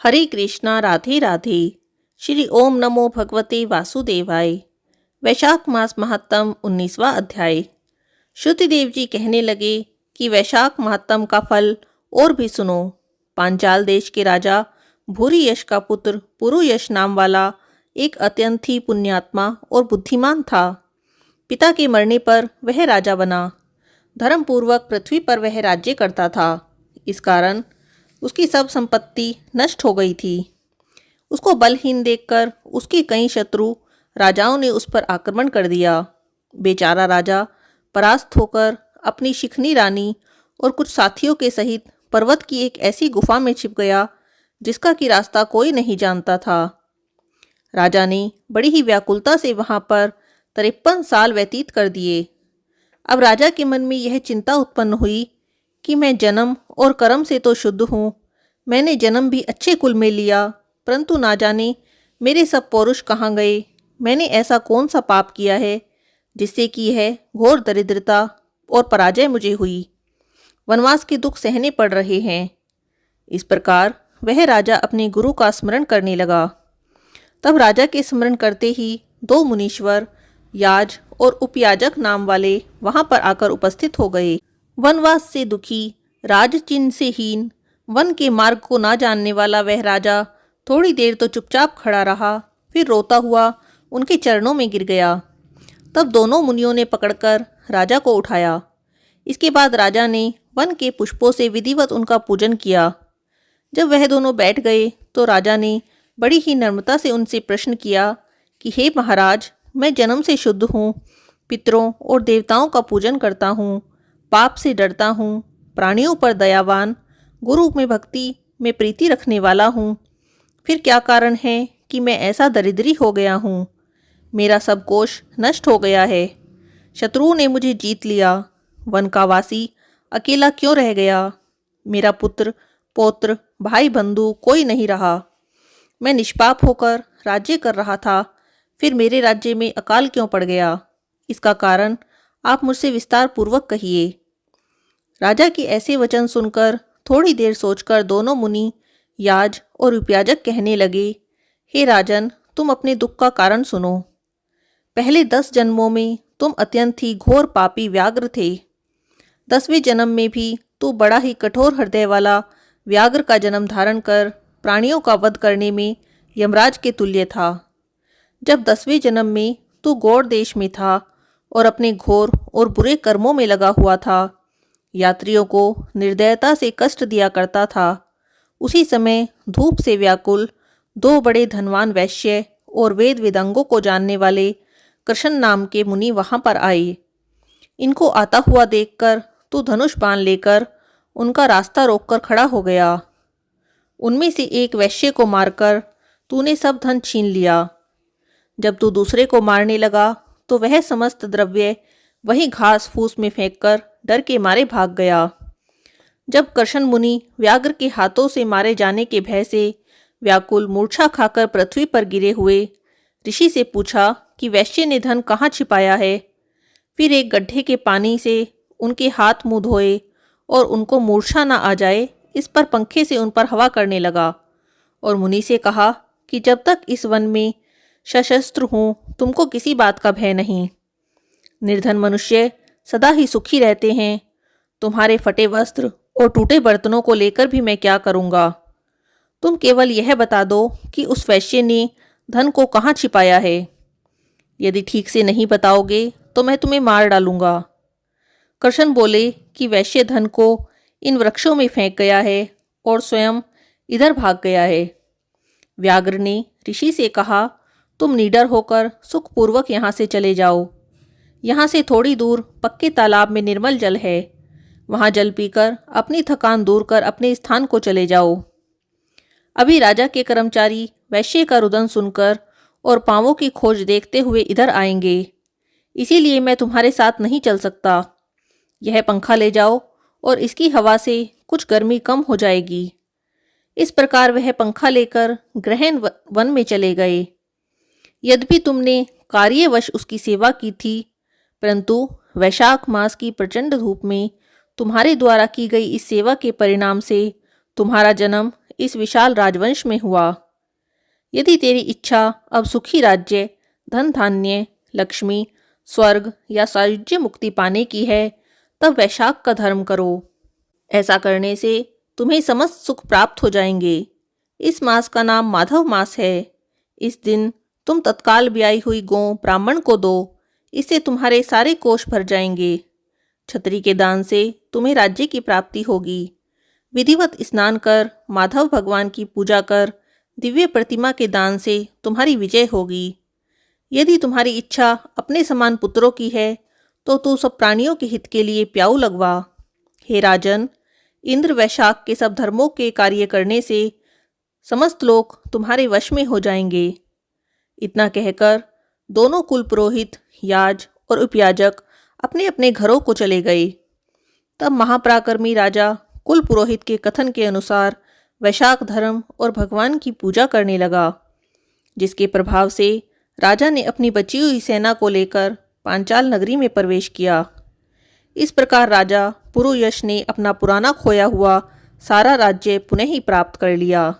हरे कृष्णा राधे राधे। श्री ओम नमो भगवते वासुदेवाय। वैशाख मास महात्म 19वां अध्याय। श्रुतिदेव जी कहने लगे कि वैशाख महात्म का फल और भी सुनो। पांचाल देश के राजा भूरियश का पुत्र पुरुयश नाम वाला एक अत्यंत ही पुण्यात्मा और बुद्धिमान था। पिता के मरने पर वह राजा बना। धर्मपूर्वक पृथ्वी पर वह राज्य करता था। इस कारण उसकी सब संपत्ति नष्ट हो गई थी। उसको बलहीन देखकर उसके कई शत्रु राजाओं ने उस पर आक्रमण कर दिया। बेचारा राजा परास्त होकर अपनी शिखनी रानी और कुछ साथियों के सहित पर्वत की एक ऐसी गुफा में छिप गया जिसका कि रास्ता कोई नहीं जानता था। राजा ने बड़ी ही व्याकुलता से वहां पर 53 साल व्यतीत कर दिए। अब राजा के मन में यह चिंता उत्पन्न हुई कि मैं जन्म और कर्म से तो शुद्ध हूँ। मैंने जन्म भी अच्छे कुल में लिया, परंतु ना जाने मेरे सब पौरुष कहाँ गए। मैंने ऐसा कौन सा पाप किया है जिससे कि यह घोर दरिद्रता और पराजय मुझे हुई। वनवास के दुख सहने पड़ रहे हैं। इस प्रकार वह राजा अपने गुरु का स्मरण करने लगा। तब राजा के स्मरण करते ही 2 मुनीश्वर याज और उपयाजक नाम वाले वहां पर आकर उपस्थित हो गए। वनवास से दुखी, राजचिन्ह से हीन, वन के मार्ग को ना जानने वाला वह राजा थोड़ी देर तो चुपचाप खड़ा रहा, फिर रोता हुआ उनके चरणों में गिर गया। तब दोनों मुनियों ने पकड़कर राजा को उठाया। इसके बाद राजा ने वन के पुष्पों से विधिवत उनका पूजन किया। जब वह दोनों बैठ गए तो राजा ने बड़ी ही नम्रता से उनसे प्रश्न किया कि हे महाराज, मैं जन्म से शुद्ध हूँ, पितरों और देवताओं का पूजन करता हूँ, पाप से डरता हूँ, प्राणियों पर दयावान, गुरु में भक्ति में प्रीति रखने वाला हूँ। फिर क्या कारण है कि मैं ऐसा दरिद्री हो गया हूँ? मेरा सब कोष नष्ट हो गया है। शत्रुओं ने मुझे जीत लिया। वन का वासी अकेला क्यों रह गया? मेरा पुत्र, पौत्र, भाई बंधु कोई नहीं रहा। मैं निष्पाप होकर राज्य कर रहा था, फिर मेरे राज्य में अकाल क्यों पड़ गया? इसका कारण आप मुझसे विस्तार पूर्वक कहिए। राजा के ऐसे वचन सुनकर थोड़ी देर सोचकर दोनों मुनि याज और उपयाजक कहने लगे, हे राजन, तुम अपने दुख का कारण सुनो। पहले 10 जन्मों में तुम अत्यंत ही घोर पापी व्याघ्र थे। 10वें जन्म में भी तू बड़ा ही कठोर हृदय वाला व्याघ्र का जन्म धारण कर प्राणियों का वध करने में यमराज के तुल्य था। जब 10वें जन्म में तू गौड़ देश में था और अपने घोर और बुरे कर्मों में लगा हुआ था, यात्रियों को निर्दयता से कष्ट दिया करता था। उसी समय धूप से व्याकुल 2 बड़े धनवान वैश्य और वेद वेदांगों को जानने वाले कृष्ण नाम के मुनि वहां पर आए। इनको आता हुआ देखकर तू धनुष बाण लेकर उनका रास्ता रोककर खड़ा हो गया। उनमें से एक वैश्य को मारकर तूने सब धन छीन लिया। जब तू दूसरे को मारने लगा तो वह समस्त द्रव्य वहीं घास फूस में फेंककर डर के मारे भाग गया। जब कृष्ण मुनि व्याघ्र के हाथों से मारे जाने के भय से व्याकुल मूर्छा खाकर पृथ्वी पर गिरे हुए, ऋषि से पूछा कि वैश्य ने धन कहाँ छिपाया है। फिर एक गड्ढे के पानी से उनके हाथ मुंह धोए और उनको मूर्छा न आ जाए इस पर पंखे से उन पर हवा करने लगा और मुनि से कहा कि जब तक इस वन में सशस्त्र हूँ, तुमको किसी बात का भय नहीं। निर्धन मनुष्य सदा ही सुखी रहते हैं। तुम्हारे फटे वस्त्र और टूटे बर्तनों को लेकर भी मैं क्या करूँगा? तुम केवल यह बता दो कि उस वैश्य ने धन को कहाँ छिपाया है। यदि ठीक से नहीं बताओगे तो मैं तुम्हें मार डालूंगा। कृष्ण बोले कि वैश्य धन को इन वृक्षों में फेंक गया है और स्वयं इधर भाग गया है। व्याघ्र ने ऋषि से कहा, तुम निडर होकर सुखपूर्वक यहाँ से चले जाओ। यहाँ से थोड़ी दूर पक्के तालाब में निर्मल जल है, वहाँ जल पीकर अपनी थकान दूर कर अपने स्थान को चले जाओ। अभी राजा के कर्मचारी वैश्य का रुदन सुनकर और पांवों की खोज देखते हुए इधर आएंगे, इसीलिए मैं तुम्हारे साथ नहीं चल सकता। यह पंखा ले जाओ और इसकी हवा से कुछ गर्मी कम हो जाएगी। इस प्रकार वह पंखा लेकर गहन वन में चले गए। यद्यपि तुमने कार्यवश उसकी सेवा की थी, परंतु वैशाख मास की प्रचंड धूप में तुम्हारे द्वारा की गई इस सेवा के परिणाम से तुम्हारा जन्म इस विशाल राजवंश में हुआ। यदि तेरी इच्छा अब सुखी राज्य, धन धान्य, लक्ष्मी, स्वर्ग या सायुज्य मुक्ति पाने की है, तब वैशाख का धर्म करो। ऐसा करने से तुम्हें समस्त सुख प्राप्त हो जाएंगे। इस मास का नाम माधव मास है। इस दिन तुम तत्काल ब्याई हुई गौ ब्राह्मण को दो, इससे तुम्हारे सारे कोष भर जाएंगे। छतरी के दान से तुम्हें राज्य की प्राप्ति होगी। विधिवत स्नान कर माधव भगवान की पूजा कर, दिव्य प्रतिमा के दान से तुम्हारी विजय होगी। यदि तुम्हारी इच्छा अपने समान पुत्रों की है, तो तू सब प्राणियों के हित के लिए प्याऊ लगवा। हे राजन, इंद्र वैशाख के सब धर्मों के कार्य करने से समस्त लोग तुम्हारे वश में हो जाएंगे। इतना कहकर दोनों कुल पुरोहित, याज और उपयाजक अपने अपने घरों को चले गए। तब महापराक्रमी राजा कुल पुरोहित के कथन के अनुसार वैशाख धर्म और भगवान की पूजा करने लगा, जिसके प्रभाव से राजा ने अपनी बची हुई सेना को लेकर पांचाल नगरी में प्रवेश किया। इस प्रकार राजा पुरुयश ने अपना पुराना खोया हुआ सारा राज्य पुनः ही प्राप्त कर लिया।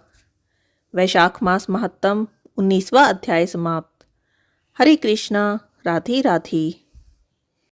वैशाख मास महत्तम 19वां अध्याय समाप्त। हरे कृष्णा। राधे राधे।